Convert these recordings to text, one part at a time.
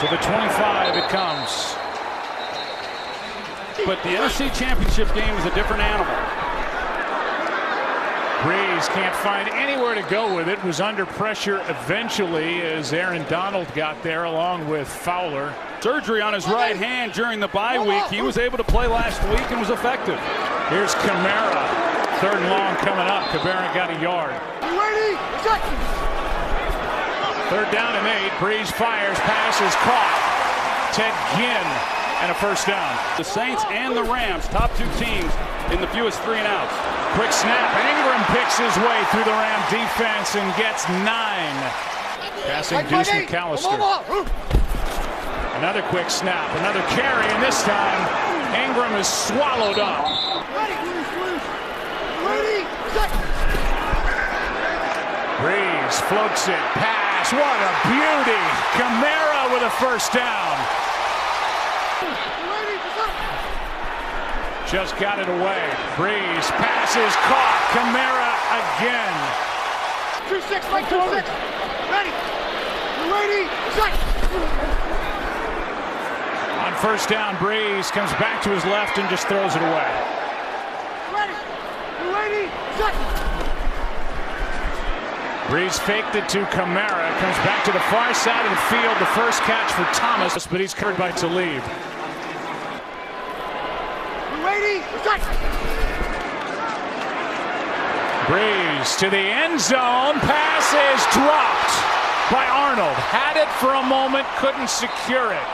To the 25 it comes. But the NFC Championship game is a different animal. Breeze can't find anywhere to go with it. Was under pressure eventually as Aaron Donald got there along with Fowler. Surgery on his right hand during the bye week. He was able to play last week and was effective. Here's Kamara. 3rd and long coming up. Kamara got a yard. 3rd down and 8. Breeze fires. Pass is caught. Ted Ginn and a 1st down. The Saints and the Rams, top 2 teams in the fewest 3 and outs. Quick snap. Ingram picks his way through the Ram defense and gets 9. Passing Deuce McAllister. Another quick snap. Another carry, and this time Ingram is swallowed up. Breeze floats it. Pass. What a beauty. Kamara with a 1st down. Just got it away. Breeze. Pass is caught. Kamara again. 2-6, Mike, 2-6. Ready, set. On 1st down, Breeze comes back to his left and just throws it away. Ready, set. Breeze faked it to Kamara. Comes back to the far side of the field. The first catch for Thomas, but he's covered by Talib. Ready, set. Breeze to the end zone. Pass is dropped by Arnold. Had it for a moment, couldn't secure it.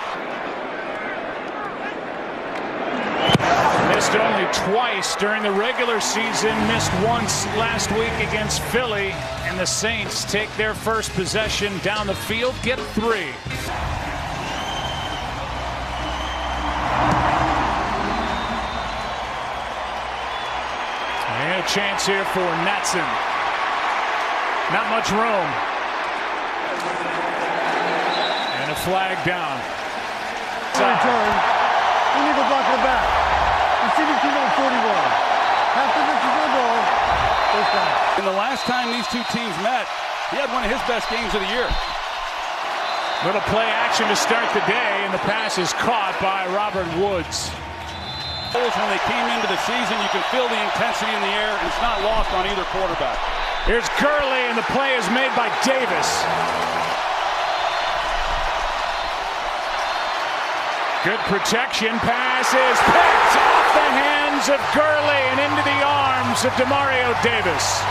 Missed only twice during the regular season. Missed once last week against Philly. And the Saints take their first possession down the field, get 3. And a chance here for Natson. Not much room. And a flag down. Return. We need to block the back. Receiving team on 41. Half the pitches on the ball. First down. And the last time these 2 teams met, he had one of his best games of the year. Little play action to start the day, and the pass is caught by Robert Woods. When they came into the season, you can feel the intensity in the air, and it's not lost on either quarterback. Here's Gurley, and the play is made by Davis. Good protection. Pass is picked off the hands of Gurley and into the arms of Demario Davis.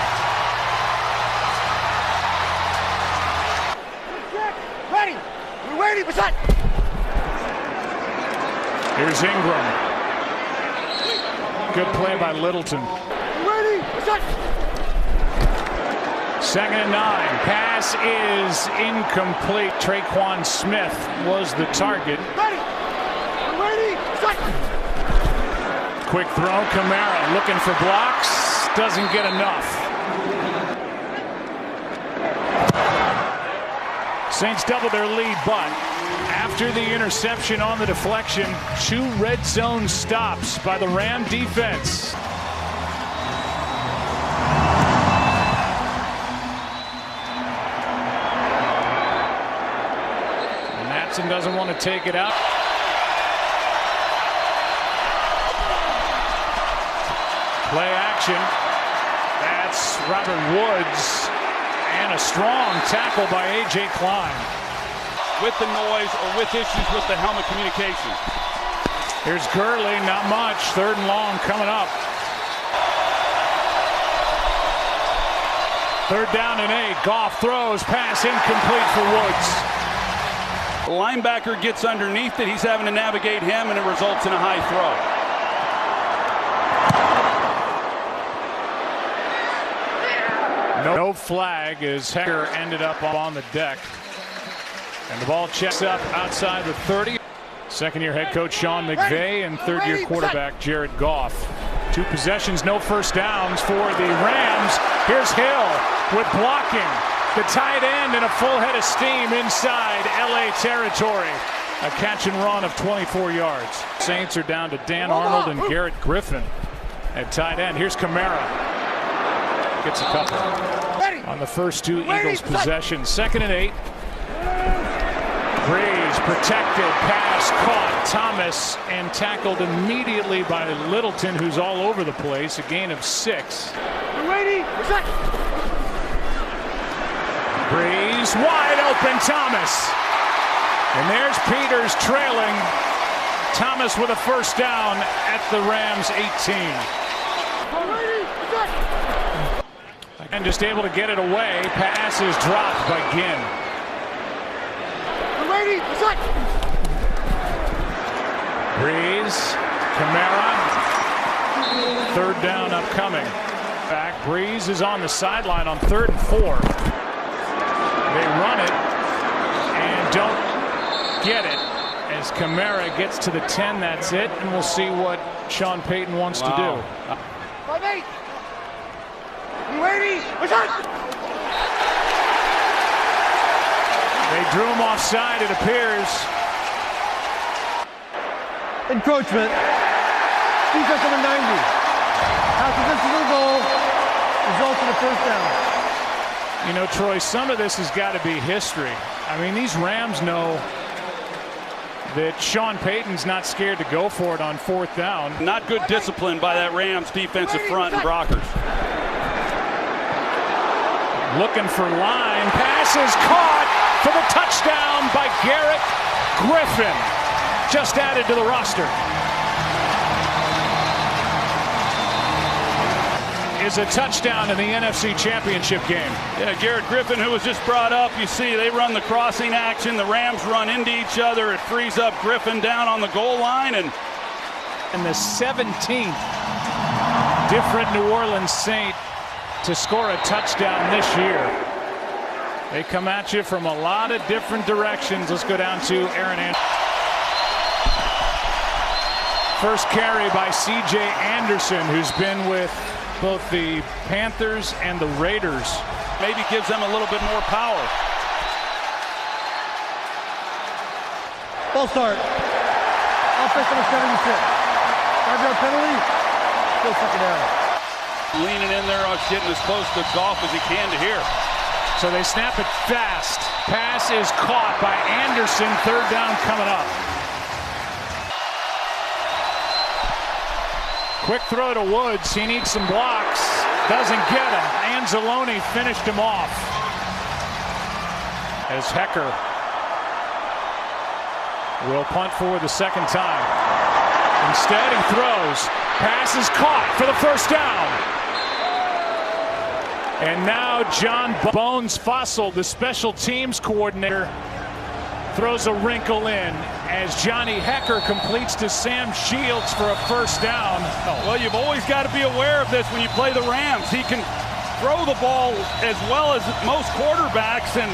Ready, we're waiting, what's that? Here's Ingram. Good play by Littleton. Ready, what's that? 2nd and 9. Pass is incomplete. Traquan Smith was the target. Ready, set. Quick throw. Kamara looking for blocks. Doesn't get enough. Saints double their lead, but after the interception on the deflection, 2 red zone stops by the Ram defense. Natson doesn't want to take it out. Play action. That's Robert Woods. And a strong tackle by A.J. Klein. With the noise or with issues with the helmet communication. Here's Gurley, not much. 3rd and long coming up. 3rd down and 8. Goff throws. Pass incomplete for Woods. The linebacker gets underneath it. He's having to navigate him, and it results in a high throw. No flag as Hecker ended up on the deck. And the ball checks up outside the 30. 2nd-year head coach Sean McVay and 3rd-year quarterback Jared Goff. 2 possessions, no 1st downs for the Rams. Here's Hill with blocking. The tight end and a full head of steam inside LA territory. A catch and run of 24 yards. Saints are down to Dan Arnold and Garrett Griffin at tight end. Here's Kamara. Gets a couple on the first 2 Eagles possessions. 2nd and 8. Breeze protected, pass caught, Thomas, and tackled immediately by Littleton, who's all over the place. A gain of 6. We're waiting. We're set. Breeze, wide open, Thomas. And there's Peters trailing. Thomas with a first down at the Rams 18. We're waiting. We're set. And just able to get it away. Pass is dropped by Ginn. We're waiting. We're set. Breeze, Kamara. Third down upcoming. Back, Breeze is on the sideline on 3rd and 4. They run it and don't get it. As Kamara gets to the 10, that's it. And we'll see what Sean Payton wants to do. 5-8. We're waiting. We're set. They drew him offside, it appears. Encroachment. Defense number 90. After this is the goal, results in a first down. You know, Troy, some of this has got to be history. I mean, these Rams know that Sean Payton's not scared to go for it on 4th down. Not good discipline by that Rams defensive front and Brockers. Looking for line. Pass is caught for the touchdown by Garrett Griffin. Just added to the roster. Is a touchdown in the NFC Championship game. Yeah, Garrett Griffin, who was just brought up, you see they run the crossing action. The Rams run into each other. It frees up Griffin down on the goal line. And the 17th different New Orleans Saint to score a touchdown this year. They come at you from a lot of different directions. Let's go down to Aaron Anderson. First carry by C.J. Anderson, who's been with both the Panthers and the Raiders. Maybe gives them a little bit more power. Ball start. Offense number 76. 5-yard penalty. Still second down. Leaning in there, getting as close to Goff as he can to here. So they snap it fast. Pass is caught by Anderson. 3rd down coming up. Quick throw to Woods. He needs some blocks. Doesn't get him. Anzalone finished him off. As Hecker will punt for the 2nd time. Instead, he throws. Pass is caught for the first down. And now John Bones Fossil, the special teams coordinator, throws a wrinkle in as Johnny Hecker completes to Sam Shields for a first down. Well, you've always got to be aware of this when you play the Rams. He can throw the ball as well as most quarterbacks, and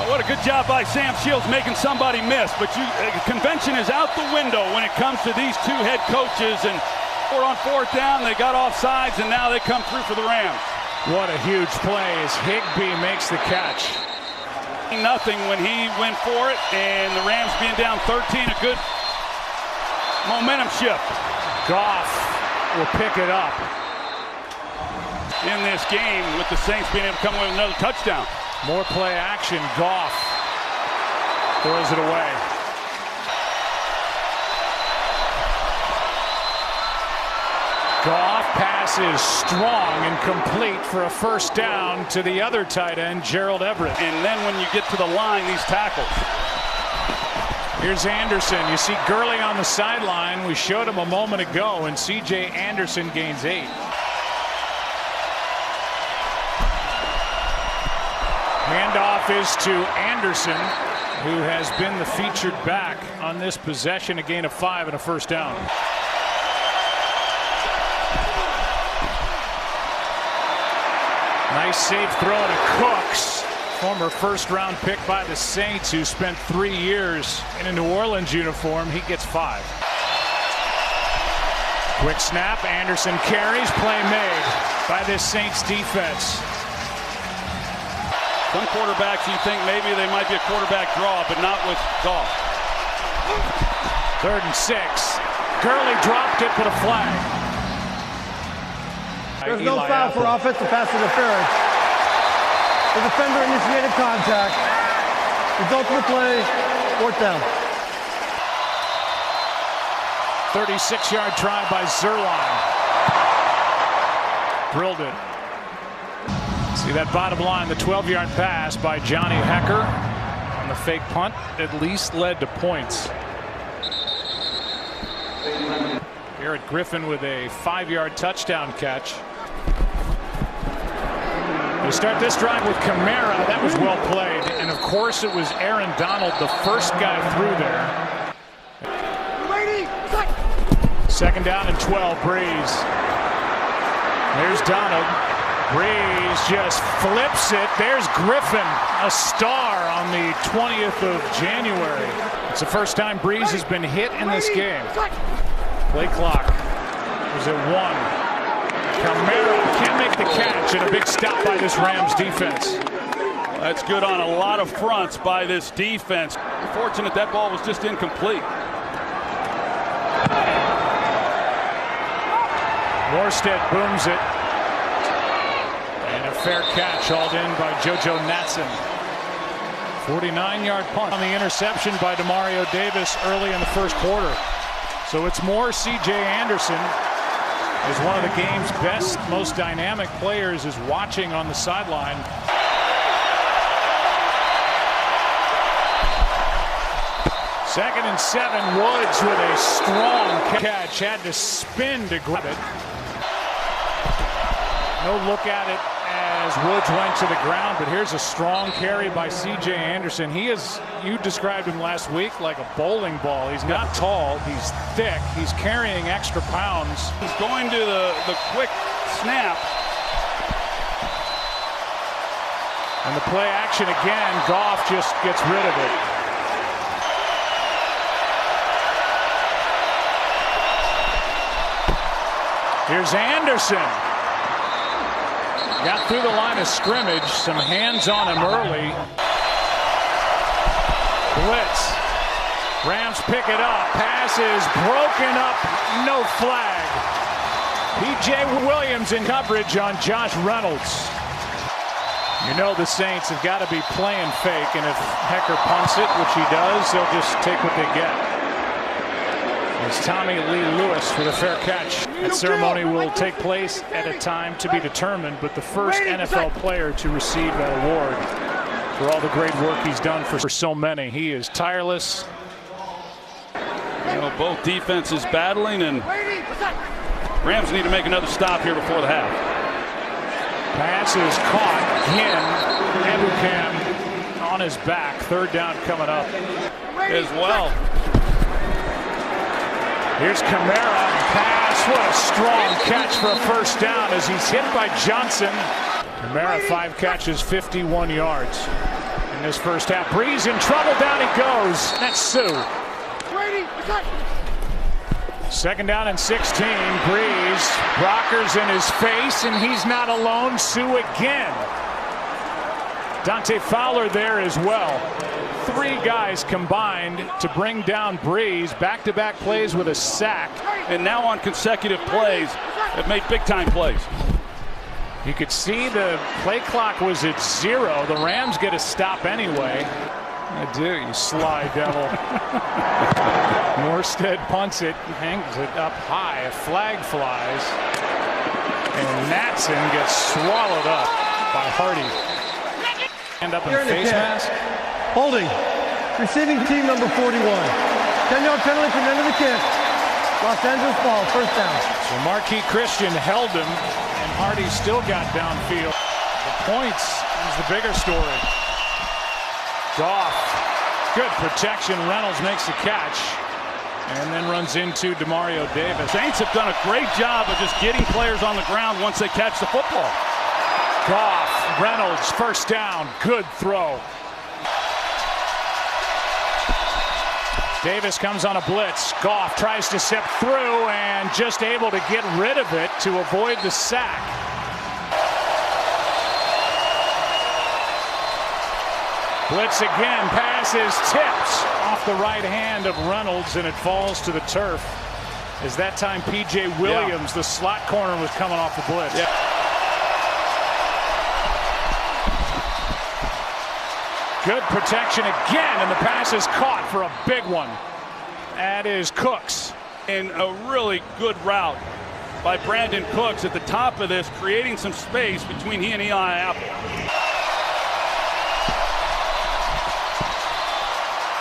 what a good job by Sam Shields making somebody miss. But convention is out the window when it comes to these two head coaches, and we're on 4th down. They got offsides, and now they come through for the Rams. What a huge play as Higbee makes the catch. Nothing when he went for it, and the Rams being down 13, a good momentum shift. Goff will pick it up. In this game, with the Saints being able to come away with another touchdown. More play action. Goff throws it away. Goff passes strong and complete for a first down to the other tight end, Gerald Everett. And then when you get to the line, these tackles. Here's Anderson. You see Gurley on the sideline. We showed him a moment ago, and C.J. Anderson gains 8. Handoff is to Anderson, who has been the featured back on this possession. A gain of 5 and a first down. Nice safe throw to Cooks, former first-round pick by the Saints, who spent 3 years in a New Orleans uniform. He gets 5. Quick snap. Anderson carries. Play made by this Saints defense. Some quarterbacks you think maybe they might be a quarterback draw, but not with Goff. 3rd and 6. Gurley dropped it, but a flag. There's no foul for offensive pass interference. The defender initiated contact. Result of the play, Fourth down. 36-yard try by Zerline. Drilled it. See that bottom line, the 12-yard pass by Johnny Hecker on the fake punt at least led to points. Garrett Griffin with a 5-yard touchdown catch. We start this drive with Kamara. That was well played. And of course it was Aaron Donald, the first guy through there. Second down and 12, Breeze. There's Donald. Breeze just flips it. There's Griffin, a star on the 20th of January. It's the first time Breeze has been hit in this game. Play clock is at 1. Kamara can't make the catch, and a big stop by this Rams defense. That's good on a lot of fronts by this defense. Fortunate that ball was just incomplete. Morstead booms it. And a fair catch hauled in by JoJo Natson. 49-yard punt on the interception by Demario Davis early in the first quarter. So it's more C.J. Anderson is one of the game's best, most dynamic players is watching on the sideline. Second and 7, Woods with a strong catch, had to spin to grab it. No look at it as Woods went to the ground, but here's a strong carry by C.J. Anderson. He is, you described him last week like a bowling ball. He's not tall, he's thick, he's carrying extra pounds. He's going to the quick snap. And the play action again, Goff just gets rid of it. Here's Anderson. Got through the line of scrimmage, some hands on him early. Blitz. Rams pick it up. Pass is broken up, no flag. P.J. Williams in coverage on Josh Reynolds. You know the Saints have got to be playing fake, and if Hecker punts it, which he does, they'll just take what they get. It's Tommy Lee Lewis for the fair catch. That ceremony will take place at a time to be determined, but the first NFL player to receive that award for all the great work he's done for so many. He is tireless. You know, both defenses battling, and Rams need to make another stop here before the half. Pass is caught. Again, Ebukam on his back. Third down coming up as well. Here's Kamara. Pass. What a strong catch for a first down as he's hit by Johnson. Kamara, 5 catches, 51 yards in this first half. Breeze in trouble. Down he goes. That's Sue. Second down and 16. Breeze. Brockers in his face, and he's not alone. Sue again. Dante Fowler there as well. 3 guys combined to bring down Breeze. Back-to-back plays with a sack. And now on consecutive plays have made big-time plays. You could see the play clock was at 0. The Rams get a stop anyway. I do, you sly devil. Morstead punts it, hangs it up high. A flag flies. And Natson gets swallowed up by Hardy. End up in face mask. Holding. Receiving team number 41. 10-yard penalty from the end of the kick. Los Angeles ball, first down. So Marquis Christian held him, and Hardy still got downfield. The points is the bigger story. Goff, good protection. Reynolds makes the catch, and then runs into Demario Davis. Saints have done a great job of just getting players on the ground once they catch the football. Goff, Reynolds, first down, good throw. Davis comes on a blitz. Goff tries to step through and just able to get rid of it to avoid the sack. Blitz again. Pass is tipped off the right hand of Reynolds, and it falls to the turf. As that time P.J. Williams, the slot corner, was coming off the blitz. Good protection again, and the pass is caught for a big one. That is Cooks. And a really good route by Brandon Cooks at the top of this, creating some space between he and Eli Apple.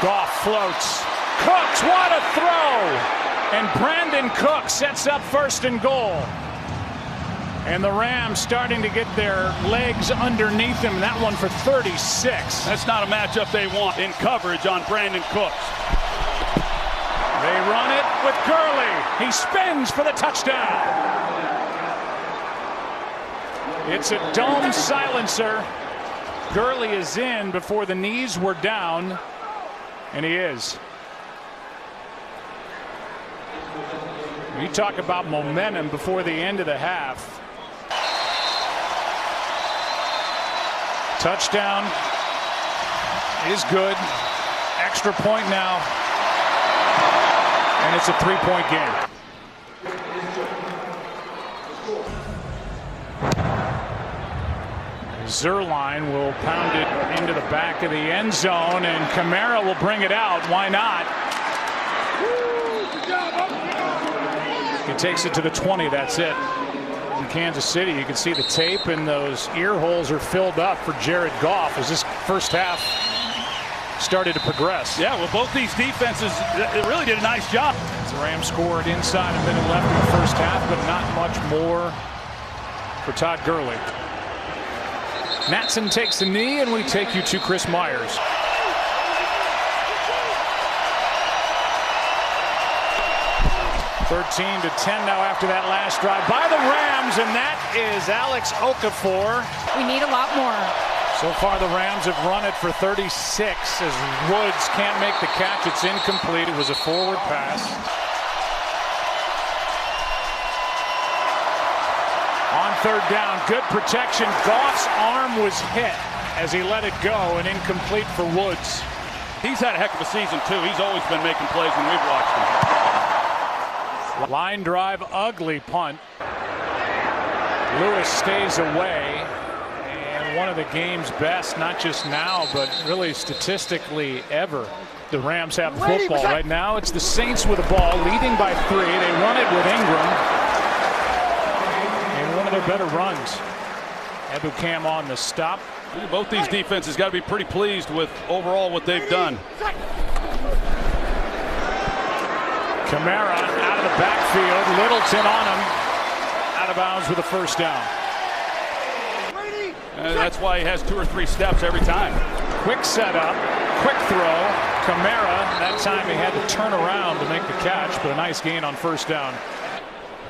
Goff floats. Cooks, what a throw! And Brandon Cooks sets up 1st and goal. And the Rams starting to get their legs underneath them. That one for 36. That's not a matchup they want in coverage on Brandon Cooks. They run it with Gurley. He spins for the touchdown. It's a dome silencer. Gurley is in before the knees were down. And he is. You talk about momentum before the end of the half. Touchdown is good. Extra point now. And it's a 3-point game. Zerline will pound it into the back of the end zone, and Kamara will bring it out. Why not? He takes it to the 20. That's it. In Kansas City, you can see the tape, and those ear holes are filled up for Jared Goff as this first half started to progress. Yeah, well, both these defenses, it really did a nice job. The Rams scored inside a minute left in the first half, but not much more for Todd Gurley. Matson takes the knee, and we take you to Chris Myers. (13-10) now after that last drive by the Rams, and that is Alex Okafor. We need a lot more. So far the Rams have run it for 36 as Woods can't make the catch. It's incomplete. It was a forward pass. On 3rd down, good protection. Goff's arm was hit as he let it go, and incomplete for Woods. He's had a heck of a season too. He's always been making plays when we've watched him. Line drive, ugly punt. Lewis stays away. And one of the game's best, not just now, but really statistically ever. The Rams have the football right now. It's the Saints with the ball, leading by 3. They run it with Ingram. And one of their better runs. Ebukam on the stop. Both these defenses got to be pretty pleased with overall what they've done. Kamara out of the backfield. Littleton on him. Out of bounds with a 1st down. That's why he has 2 or 3 steps every time. Quick setup, quick throw. Kamara, that time he had to turn around to make the catch, but a nice gain on 1st down.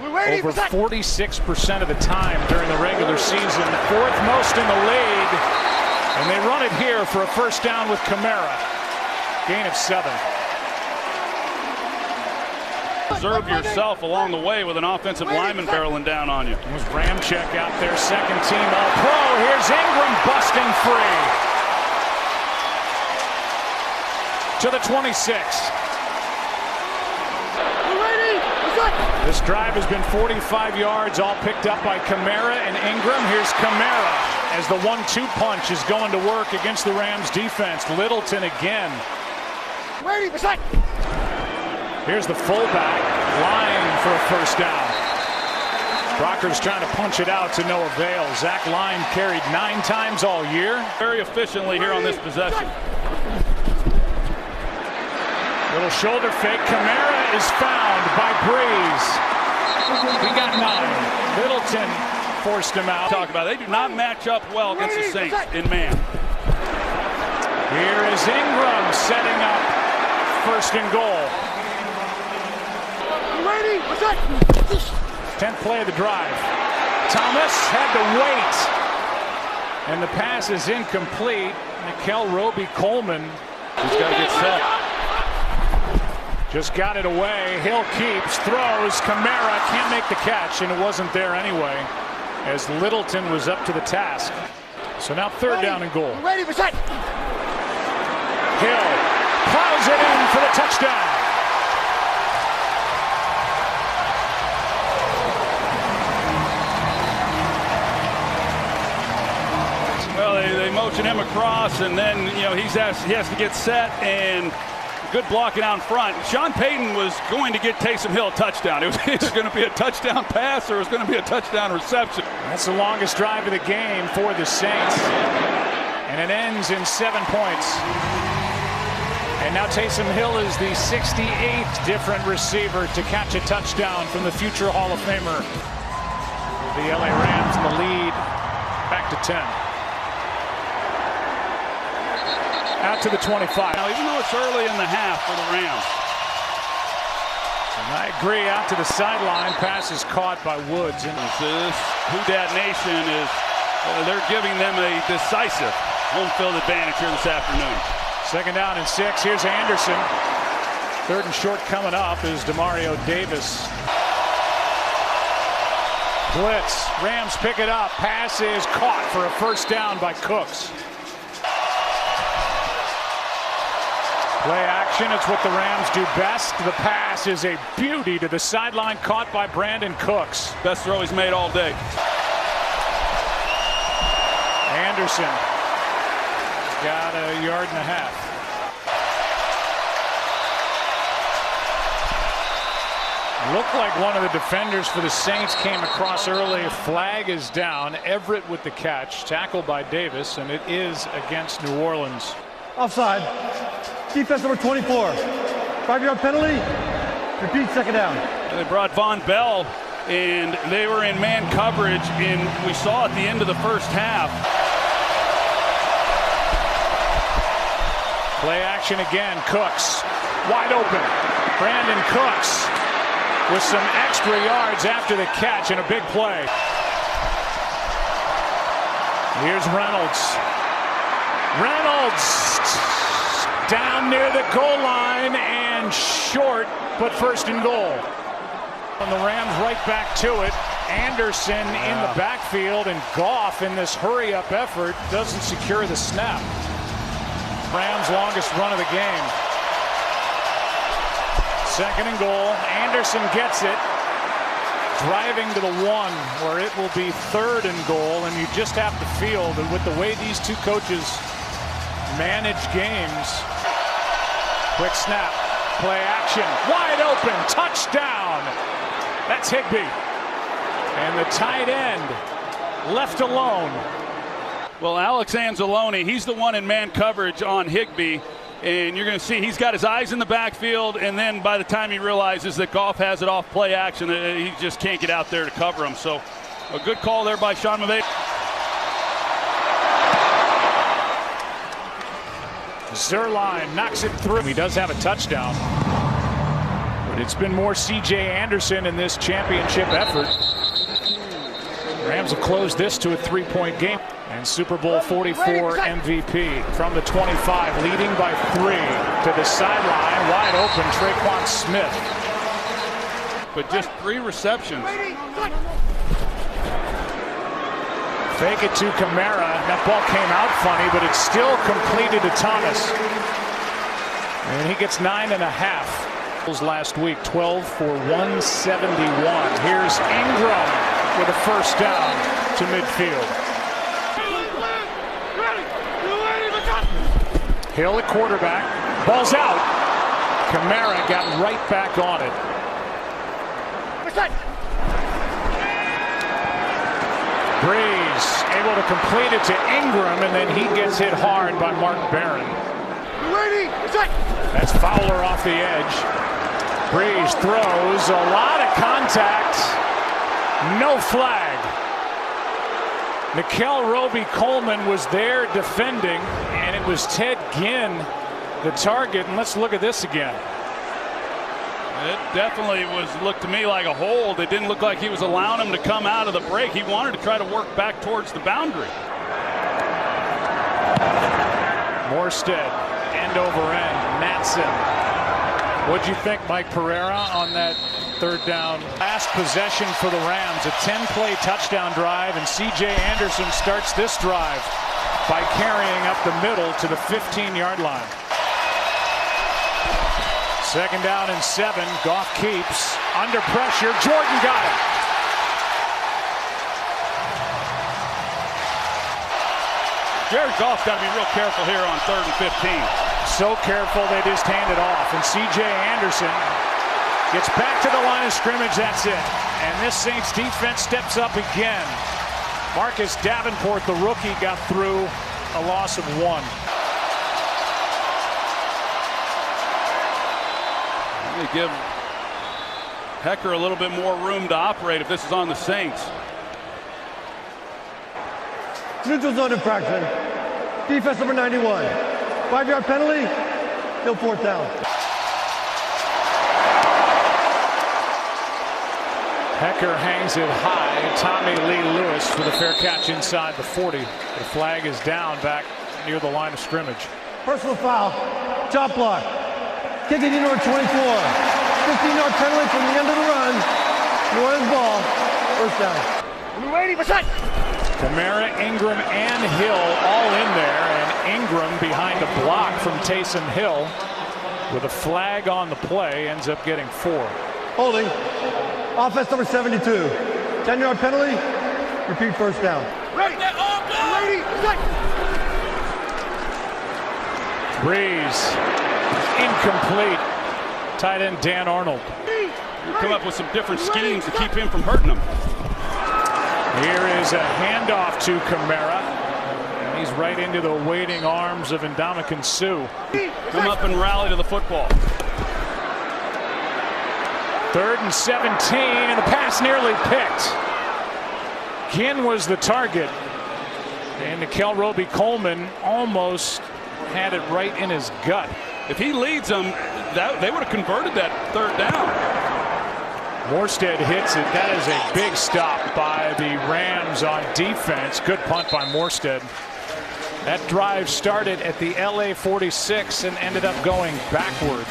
Over 46% of the time during the regular season, 4th most in the league. And they run it here for a 1st down with Kamara. Gain of 7. Preserve yourself along the way with an offensive lineman barreling down on you. It was Ramczyk out there, 2nd team All-Pro. Here's Ingram busting free. To the 26. This drive has been 45 yards, all picked up by Kamara and Ingram. Here's Kamara as the 1-2 punch is going to work against the Rams defense. Littleton again. Here's the fullback, line for a 1st down. Brockers trying to punch it out to no avail. Zach Line carried 9 times all year. Very efficiently here on this possession. Little shoulder fake. Kamara is found by Breeze. He got 9. Littleton forced him out. Talk about it. They do not match up well against the Saints in man. Here is Ingram setting up 1st and goal. 10th play of the drive. Thomas had to wait. And the pass is incomplete. Nickel Roby-Coleman. He's got to get set. Just got it away. Hill keeps, throws. Kamara can't make the catch, and it wasn't there anyway, as Littleton was up to the task. So now 3rd down and goal. Ready for set. Hill plows it in for the touchdown. Well, they coaching him across, and then he has to get set and good blocking out in front. Sean Payton was going to get Taysom Hill a touchdown. It was either going to be a touchdown pass or it was going to be a touchdown reception. That's the longest drive of the game for the Saints, and it ends in 7 points. And now Taysom Hill is the 68th different receiver to catch a touchdown from the future Hall of Famer. The LA Rams in the lead, back to 10. Out to the 25. Now, even though it's early in the half for the Rams. And I agree, out to the sideline. Pass is caught by Woods. And this Who Dat Nation is, they're giving them a decisive home field advantage here this afternoon. 2nd down and 6. Here's Anderson. 3rd and short coming up is Demario Davis. Blitz. Rams pick it up. Pass is caught for a 1st down by Cooks. Play action, it's what the Rams do best. The pass is a beauty to the sideline, caught by Brandon Cooks. Best throw he's made all day. Anderson got a 1.5 yards. Looked like one of the defenders for the Saints came across early. Flag is down. Everett with the catch, tackled by Davis, and it is against New Orleans. Offside. Defense number 24. 5-yard penalty. Repeat, 2nd down. They brought Von Bell, and they were in man coverage, and we saw at the end of the 1st half. Play action again. Cooks wide open. Brandon Cooks with some extra yards after the catch and a big play. Here's Reynolds. Down near the goal line and short, but 1st and goal. And the Rams right back to it. Anderson in the backfield, and Goff in this hurry-up effort doesn't secure the snap. Rams' longest run of the game. 2nd and goal. Anderson gets it. Driving to the 1, where it will be 3rd and goal, and you just have to feel that with the way these two coaches manage games. Quick snap, play action, wide open, touchdown. That's Higbee. And the tight end left alone. Well, Alex Anzalone, he's the one in man coverage on Higbee. And you're going to see he's got his eyes in the backfield, and then by the time he realizes that Goff has it off play action, he just can't get out there to cover him. So a good call there by Sean McVay. Zerline knocks it through. He does have a touchdown, but it's been more C.J. Anderson in this championship effort. Rams have closed this to a 3-point game. And Super Bowl 44 MVP from the 25, leading by 3 to the sideline, wide open, Traquan Smith. But just 3 receptions. Fake it to Kamara. That ball came out funny, but it's still completed to Thomas. And he gets 9.5. Last week, 12 for 171. Here's Ingram with a 1st down to midfield. Hill at quarterback. Ball's out. Kamara got right back on it. Breeze able to complete it to Ingram, and then he gets hit hard by Mark Barron. That's Fowler off the edge. Breeze throws. A lot of contact. No flag. Nickel Roby-Coleman was there defending, and it was Ted Ginn, the target. And let's look at this again. It definitely looked to me like a hold. It didn't look like he was allowing him to come out of the break. He wanted to try to work back towards the boundary. Morstead, end over end. Natson. What'd you think, Mike Pereira, on that 3rd down? Last possession for the Rams, a 10-play touchdown drive, and C.J. Anderson starts this drive by carrying up the middle to the 15-yard line. 2nd down and 7. Goff keeps under pressure. Jordan got it. Jared Goff's got to be real careful here on 3rd and 15. So careful they just hand it off. And C.J. Anderson gets back to the line of scrimmage. That's it. And this Saints defense steps up again. Marcus Davenport, the rookie, got through a loss of 1. Let me give Hecker a little bit more room to operate if this is on the Saints. Neutral zone infraction. Defense number 91. 5-yard penalty. Still 4th down. Hecker hangs it high. Tommy Lee Lewis for the fair catch inside the 40. The flag is down back near the line of scrimmage. Personal foul. Chop block. Kicking in number 24. 15-yard penalty from the end of the run. New Orleans ball. 1st down. Ready, Bashan! Kamara, Ingram, and Hill all in there, and Ingram behind a block from Taysom Hill with a flag on the play ends up getting 4. Holding. Offense number 72. 10-yard penalty. Repeat 1st down. Ready! Ready! Bashan! Breeze incomplete. Tight end Dan Arnold. You come up with some different schemes to keep him from hurting him. Here is a handoff to Kamara. And he's right into the waiting arms of Ndamukong Suh. Come up and rally to the football. 3rd and 17, and the pass nearly picked. Ginn was the target. And Nickel Roby-Coleman almost had it right in his gut. If he leads them, they would have converted that 3rd down. Morstead hits it. That is a big stop by the Rams on defense. Good punt by Morstead. That drive started at the LA 46 and ended up going backward.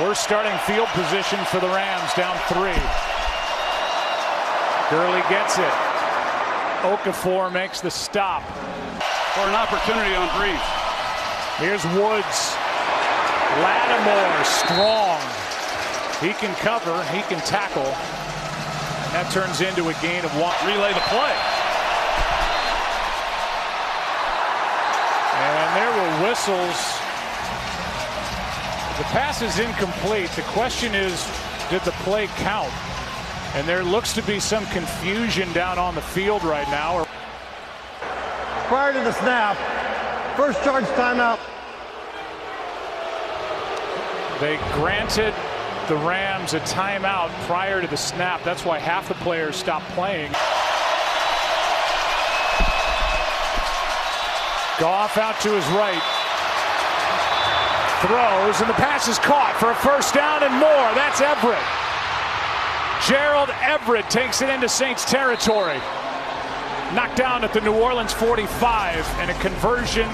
Worst starting field position for the Rams, down 3. Gurley gets it. Okafor makes the stop. For an opportunity on Breeze. Here's Woods. Lattimore strong. He can cover, he can tackle, and that turns into a gain of 1. Relay the play. And there were whistles. The pass is incomplete. The question is, did the play count? And there looks to be some confusion down on the field right now. Prior to the snap, first charge timeout. They granted the Rams a timeout prior to the snap. That's why half the players stopped playing. Goff out to his right. Throws, and the pass is caught for a 1st down and more. That's Everett. Gerald Everett takes it into Saints territory. Knocked down at the New Orleans 45, and a conversion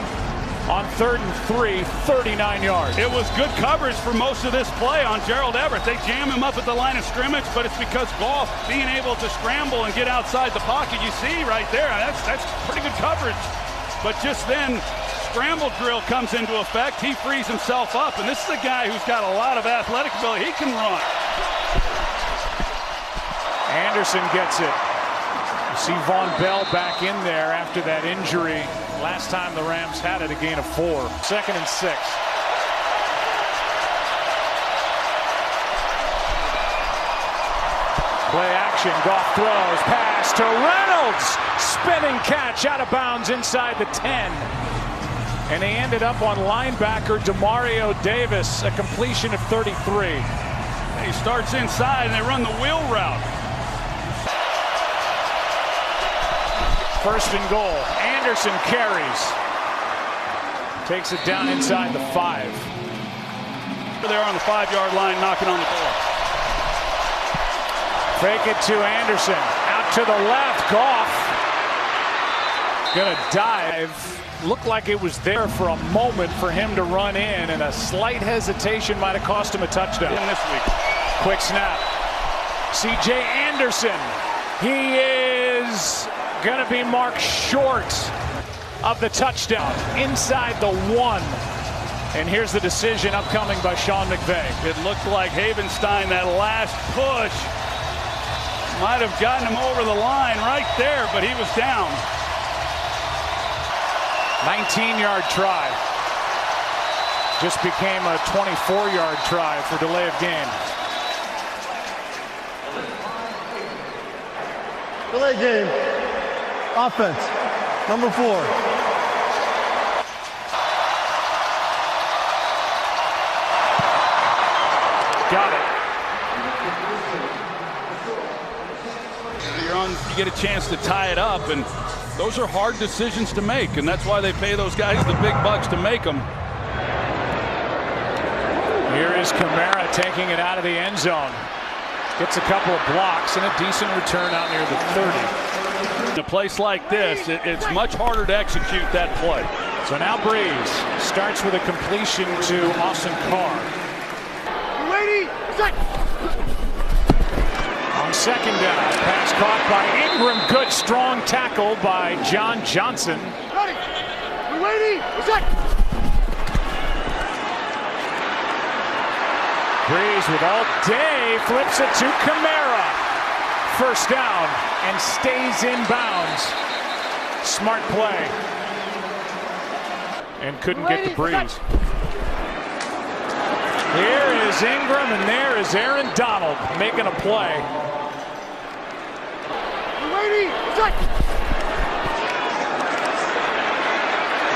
on 3rd and 3, 39 yards. It was good coverage for most of this play on Gerald Everett. They jam him up at the line of scrimmage, but it's because Goff being able to scramble and get outside the pocket. You see right there, that's pretty good coverage. But just then, scramble drill comes into effect. He frees himself up, and this is a guy who's got a lot of athletic ability. He can run. Anderson gets it. You see Von Bell back in there after that injury. Last time the Rams had it, a gain of 4. 2nd and 6. Play action. Goff throws. Pass to Reynolds. Spinning catch out of bounds inside the 10. And they ended up on linebacker Demario Davis. A completion of 33. He starts inside and they run the wheel route. 1st and goal. Anderson carries. Takes it down inside the 5. They're on the 5-yard line knocking on the door. Fake it to Anderson. Out to the left. Goff. Gonna dive. Looked like it was there for a moment for him to run in, and a slight hesitation might have cost him a touchdown. In this week. Quick snap. C.J. Anderson. He is going to be marked short of the touchdown inside the 1. And here's the decision upcoming by Sean McVay. It looked like Havenstein, that last push, might have gotten him over the line right there, but he was down. 19-yard try. Just became a 24-yard try for delay of game. Delay game. Offense. Number 4. Got it. You get a chance to tie it up, and those are hard decisions to make, and that's why they pay those guys the big bucks to make them. Here is Kamara taking it out of the end zone. Gets a couple of blocks and a decent return out near the 30. In a place like this, it's much harder to execute that play. So now Breeze starts with a completion to Austin Carr. On second down, pass caught by Ingram. Good strong tackle by John Johnson. Breeze with all day, flips it to Kamara. First down and stays in bounds. Smart play. And couldn't get the Breeze. Here is Ingram, and there is Aaron Donald making a play.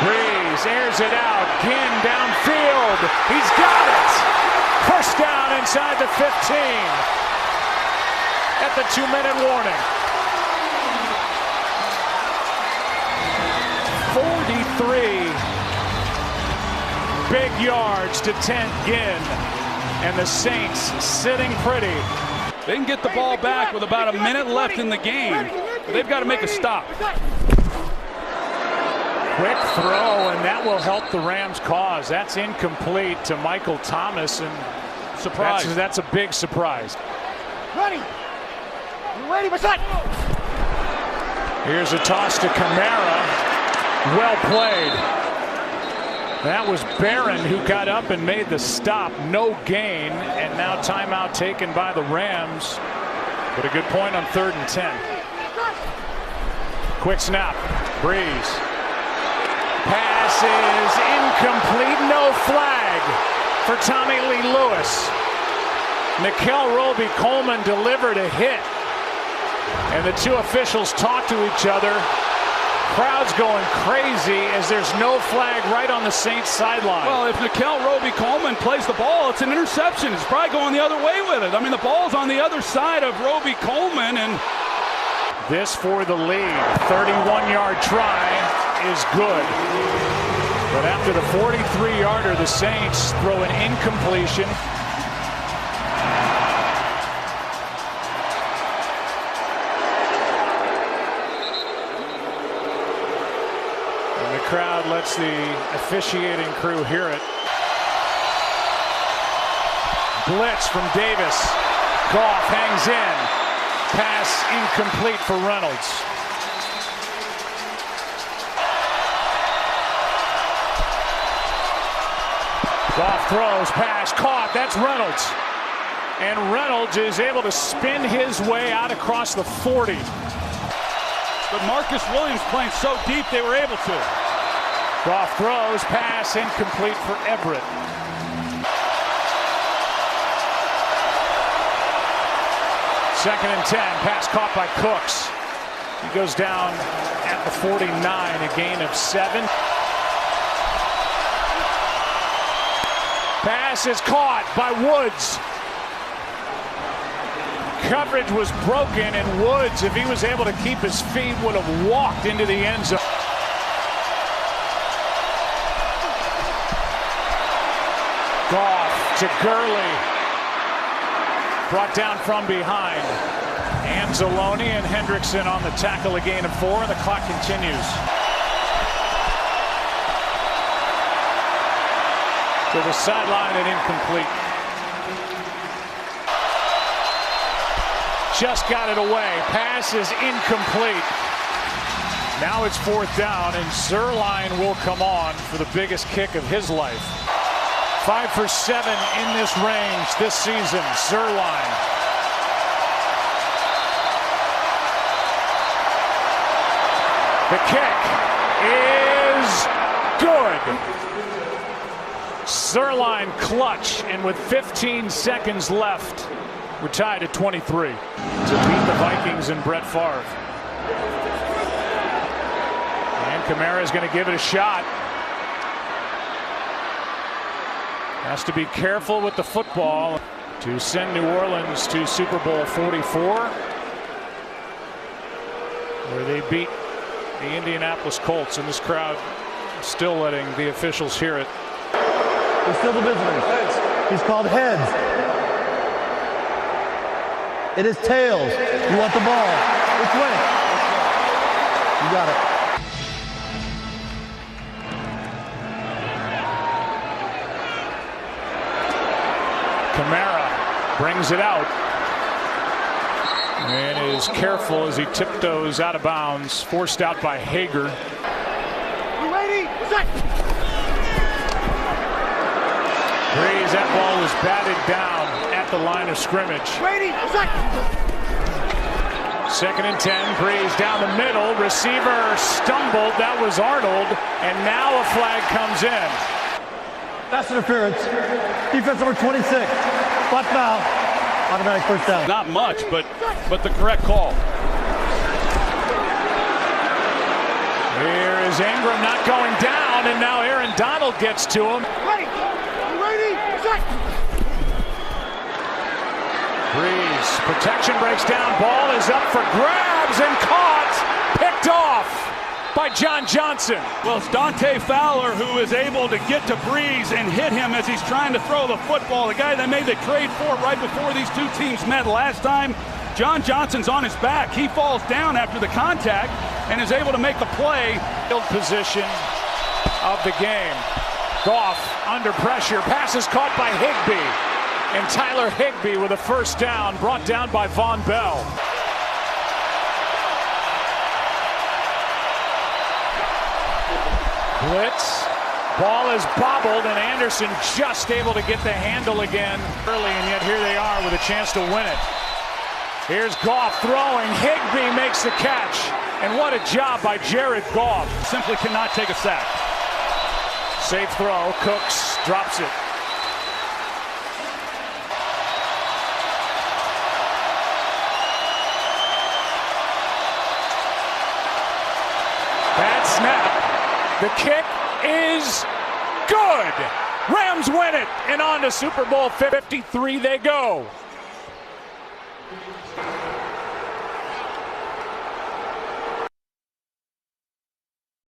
Breeze airs it out. Ginn downfield. He's got it. First down inside the 15 at the 2-minute warning. 43 big yards to 10 Ginn, and the Saints sitting pretty. They can get the ball back with about a minute left in the game. They've got to make a stop. Quick throw, and that will help the Rams' cause. That's incomplete to Michael Thomas, and Surprise. That's a big surprise. Here's a toss to Kamara. Well played. That was Barron who got up and made the stop. No gain, and now timeout taken by the Rams. But a good point on 3rd and 10. Quick snap. Breeze. Pass is incomplete. No flag for Tommy Lee Lewis. Nickel Roby-Coleman delivered a hit, and the two officials talk to each other. Crowd's going crazy as there's no flag right on the Saints sideline. Well, if Nickel Roby-Coleman plays the ball, it's an interception. It's probably going the other way with it. I mean, the ball's on the other side of Roby-Coleman, and this for the lead. 31-yard try is good. But after the 43-yarder, the Saints throw an incompletion. And the crowd lets the officiating crew hear it. Blitz from Davis. Goff hangs in. Pass incomplete for Reynolds. Goff throws, pass caught. That's Reynolds. And Reynolds is able to spin his way out across the 40. but Marcus Williams playing so deep they were able to. Goff throws, pass incomplete for Everett. Second and 10, pass caught by Cooks. He goes down at the 49, a gain of 7. Pass is caught by Woods. Coverage was broken, and Woods, if he was able to keep his feet, would have walked into the end zone. Goff to Gurley. Brought down from behind. Anzalone and Hendrickson on the tackle, a gain of 4, and the clock continues. To the sideline and incomplete. Just got it away. Pass is incomplete. Now it's 4th down, and Zuerlein will come on for the biggest kick of his life. 5 for 7 in this range this season. Zuerlein. The kick is is good. Sirline clutch, and with 15 seconds left, we're tied at 23 to beat the Vikings and Brett Favre. And Kamara is going to give it a shot. Has to be careful with the football to send New Orleans to Super Bowl 44, where they beat the Indianapolis Colts, and this crowd still letting the officials hear it. He's still the visitors. He's called heads. It is tails. You want the ball. Which way? You got it. Kamara brings it out and is careful as he tiptoes out of bounds, forced out by Hager. Breeze, that ball was batted down at the line of scrimmage. Second and 10, Breeze down the middle, receiver stumbled, that was Arnold, and now a flag comes in. Pass interference. Defense number 26. Flat foul. Automatic first down. Not much, but the correct call. Here is Ingram not going down, and now Aaron Donald gets to him. Breeze, protection breaks down, ball is up for grabs and caught, picked off by John Johnson. Well, it's Dante Fowler who is able to get to Breeze and hit him as he's trying to throw the football. The guy that made the trade for right before these two teams met last time. John Johnson's on his back. He falls down after the contact and is able to make the play. Field position of the game. Goff under pressure, pass is caught by Higbee. And Tyler Higbee with a first down, brought down by Von Bell. Blitz, ball is bobbled, and Anderson just able to get the handle again early, and yet here they are with a chance to win it. Here's Goff throwing, Higbee makes the catch, and what a job by Jared Goff. Simply cannot take a sack. Safe throw, Cooks drops it. Bad snap. The kick is good. Rams win it, and on to Super Bowl 53 they go.